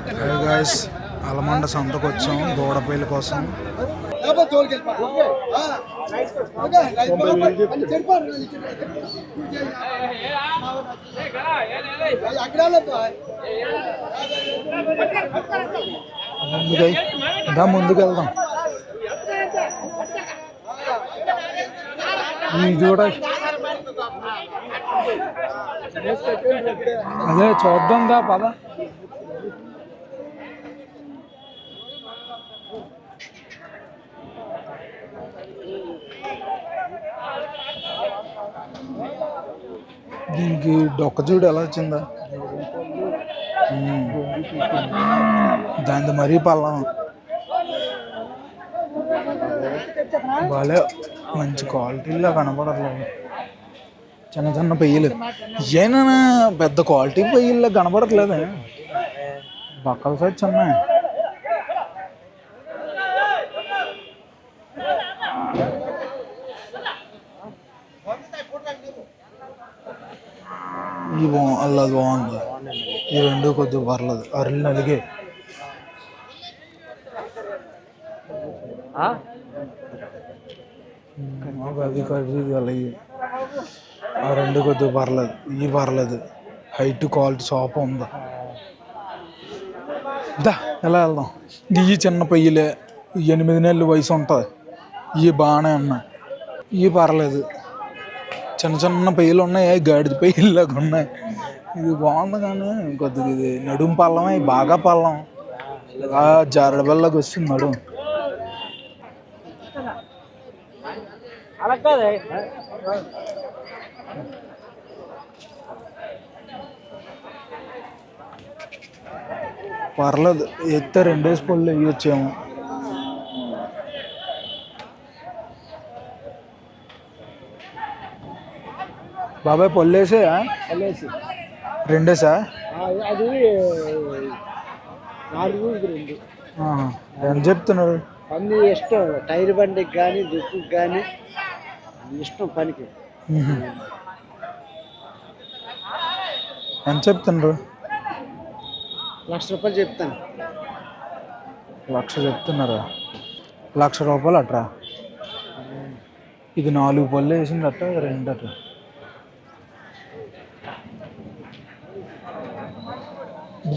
Hi guys, allamanda సంతకు వచ్చాం దూడపల్లి కోసం. ముందుకు వెళ్దాం. ఇది కూడా అదే చూద్దాం దా పద. దీనికి డొక్క చూడు ఎలా వచ్చిందా, దాని మరీ పల్లం బాలే, మంచి క్వాలిటీలో కనపడట్లేదు. చిన్న చిన్న పెయ్యలు ఏనా, పెద్ద క్వాలిటీ పెయ్యల్లో కనపడట్లేదు. బక్కల సైజ్ చిన్న. ఈ అల్లది బాగుంది, ఈ రెండు కొద్దిగా పర్లేదు. అరలు నలిగే అది కర్రీ అలాగే. ఆ రెండు కొద్దిగా పర్లేదు, ఇవి పర్లేదు. హైట్ క్వాలిటీ సోఫా ఉందా. దా ఎలా వెళ్దాం. ఇవి చిన్న పొయ్యిలే, 8 నెలల వయసు ఉంటుంది. ఇవి బాగానే ఉన్నాయి, ఇవి పర్లేదు. చిన్న చిన్న పొయ్యిలు ఉన్నాయి, గాడిద పొయ్యిల్లాగా ఉన్నాయి. ఇది బాగుంది కానీ కొద్దిగా ఇది నడుము పల్లమే, బాగా పల్లం. జారడ వల్లకి వస్తుంది నడుము. పర్లేదు, ఎత్తే 2 పళ్ళు వేయొచ్చేమో. బాబాయ్ పళ్ళు వేసేయా? 2 అది 4 ఎంత చెప్తున్నారు? అన్ని ఇష్టం, టైర్ బండికి కానీ దుక్కుకి కానీ ఇష్టం పనికి. ఎంత చెప్తున్నారు? 1,00,000 రూపాయలు చెప్తాను. 1,00,000 చెప్తున్నారా? 1,00,000 రూపాయలు అట్రా. ఇది 4 పళ్ళు వేసింది అట్ట, 2 అట్ట.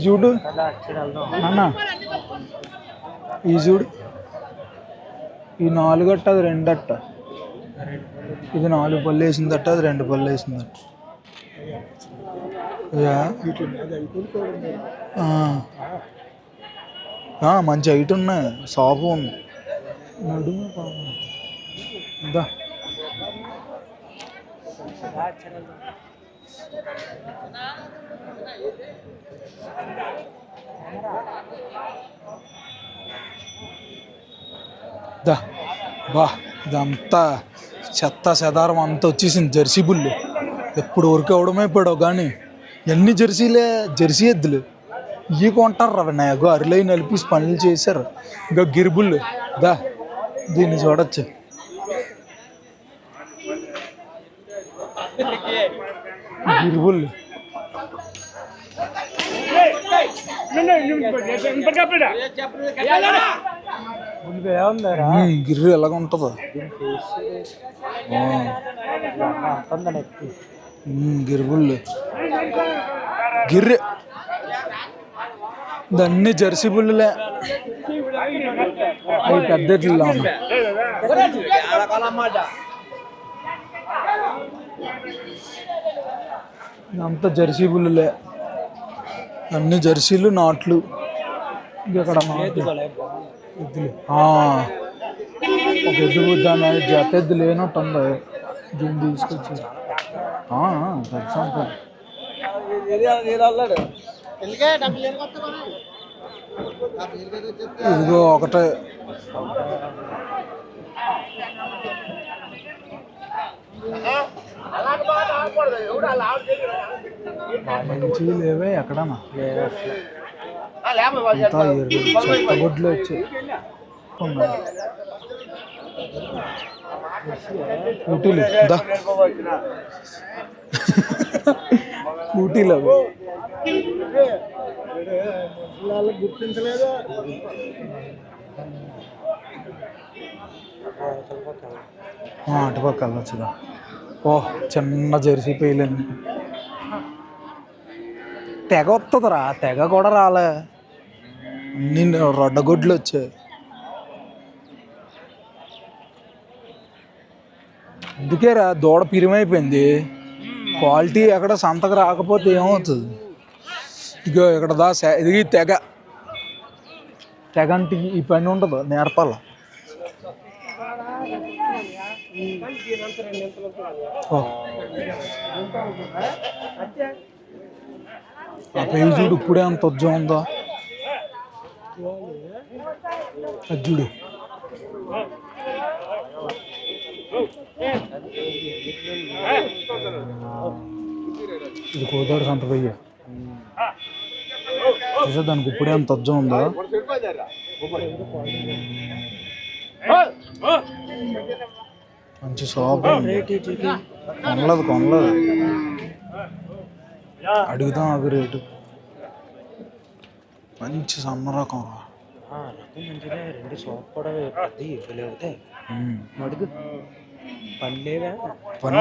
చూడు అన్న, ఈ చూడు, ఈ 4 అట్ట, అది 2 అట్ట. ఇది 4 పళ్ళు వేసిందట్ట, అది 2 పళ్ళు వేసిందట్ట. మంచి హైట్ ఉన్నాయి, సాఫ్ ఉంది. నడుము దా. దా బా, ఇదంతా చెత్త చెదారం అంతా వచ్చేసింది. జెర్సీ బుల్లు ఎప్పుడు వరకు అవడమే పడవు కానీ ఎన్ని జెర్సీలే, జెర్సీ ఎద్దులు ఇవి కొంటారు. వినాయకు అరలై నలిపి పనులు చేశారు. ఇంకా గిరిబుల్లు దా, దీన్ని చూడొచ్చు. గిరిబుల్లు గిర్రె ఎలాగ ఉంటుందో. గిరిబుల్లు గిర్రె, దాన్ని జెర్సీ బుల్లులే. అవి పెద్ద ఎట్లా అంతా జెర్సీ బుల్లులే, అన్ని జెర్సీలు నాట్లు. ఇక్కడ ఎద్దులు ఒక ఎద్దు దాని జత ఎద్దు లేనట్టు ఉంది. దీన్ని తీసుకొచ్చి ఇదిగో ఒకటే. మంచి లేవే ఎక్కడన్నా, గుడ్లు వచ్చాయి. దా ఊటీలో అవి. గుర్తించలేదు. అటుపక్క వెళ్ళొచ్చుదా. ఓ చిన్న జెర్సీ పేయలేని తెగ వస్తుందిరా, తెగ కూడా రాలే, అన్ని రొడ్డగొడ్లు వచ్చాయి. అందుకేరా దూడ పిరిమైపోయింది. క్వాలిటీ ఎక్కడ సంతకు రాకపోతే ఏమవుతుంది. ఇగో ఇక్కడ దా ఇది తెగ తెగ అంటే ఈ పని ఉండదు, నేర్పాల. ఆ పేరు చూడు, ఇప్పుడే అంత ఉజ్జం ఉందా అది చూడు. ఇది కోదాడు సంత పొయ్యి చూసా, దానికి ఇప్పుడే అంత ఉజ్జం ఉందా. మంచి షాప్ కొనలేదు కొనలేదు, అడుగుదాం అది రేటు. మంచి సన్న రకం రా. రెండు షాప్ కూడా ఇవ్వలేదే అడుగు పని లేదా పని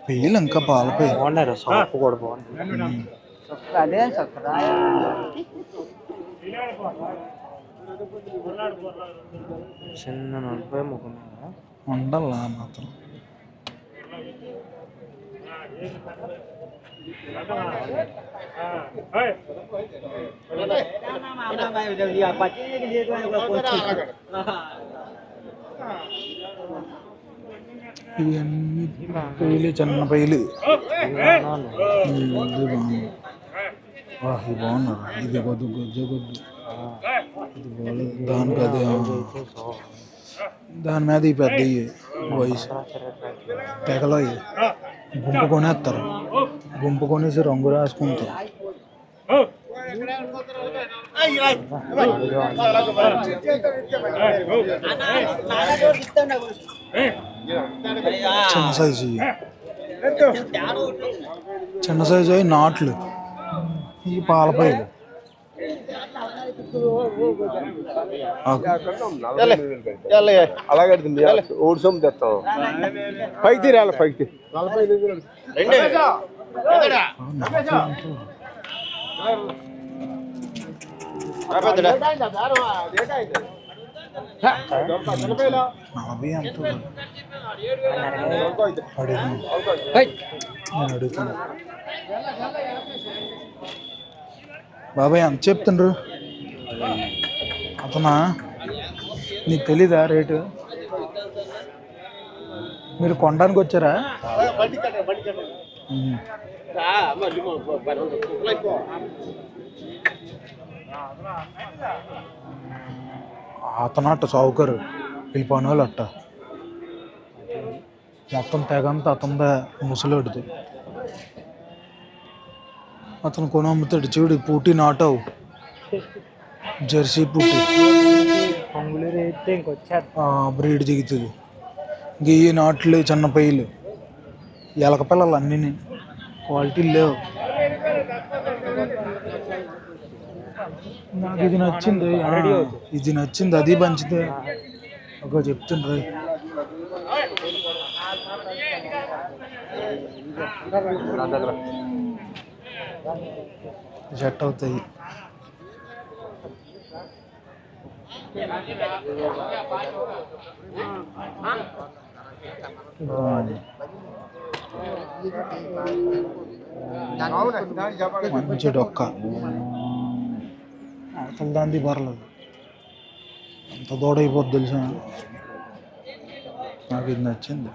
పెయ్యలు ఇంకా పాలపోయి బాగున్నారు. షాప్ కూడా బాగుంది. అదే చిన్న నలభై ముఖం ఉండాలా మాత్రం. ఇవన్నీ పెయ్యలు, చిన్న పెయ్యలు. ఇది బాగుంది, ఇది బాగున్నారా. ఇది గొద్దు గొజ్జు గొద్దు, ఇది బాగాలేదు. దానికి అదే దాని మీద ఈ పెద్ద వయసు తెగలో గుంపు కొనేస్తారు, గుంపు కొనేసి రంగు రాసుకుంటారు. చిన్న సైజు, చిన్న సైజు అవి నాట్లు, ఈ పాలపైలు. అలాగే ఓడి సొమ్ము తెస్తాం పైకి తీరాల పైకి అడుగుతున్నా. బాబాయ్ ఎంత చెప్తుండ్రు అతనా? నీకు తెలీదా రేటు? మీరు కొనడానికి వచ్చారా? అతను అట్ట సౌకర్యం వెళ్ళిపోయిన వాళ్ళు అట్ట మొత్తం తెగంతా అతనిదే, ముసలోడిది. అతను కొని అమ్ముతాడు చూడు. పూటి నాటవు జెర్సీ పూటి బ్రీడ్ దిగుతుంది. గియ్యి నాట్లు, చిన్న పైలు, ఎలక పిల్లలు అన్నీ క్వాలిటీ లేవు. నాకు ఇది నచ్చింది, ఇది నచ్చింది, అది మంచిదే. ఒక చెప్తుండ్రు సెట్ అవుతాయి. మంచి డొక్క, అవతల దాంది పర్లేదు. అంత దూడ అయిపోద్ది తెలుసా. నాకు ఇది నచ్చింది.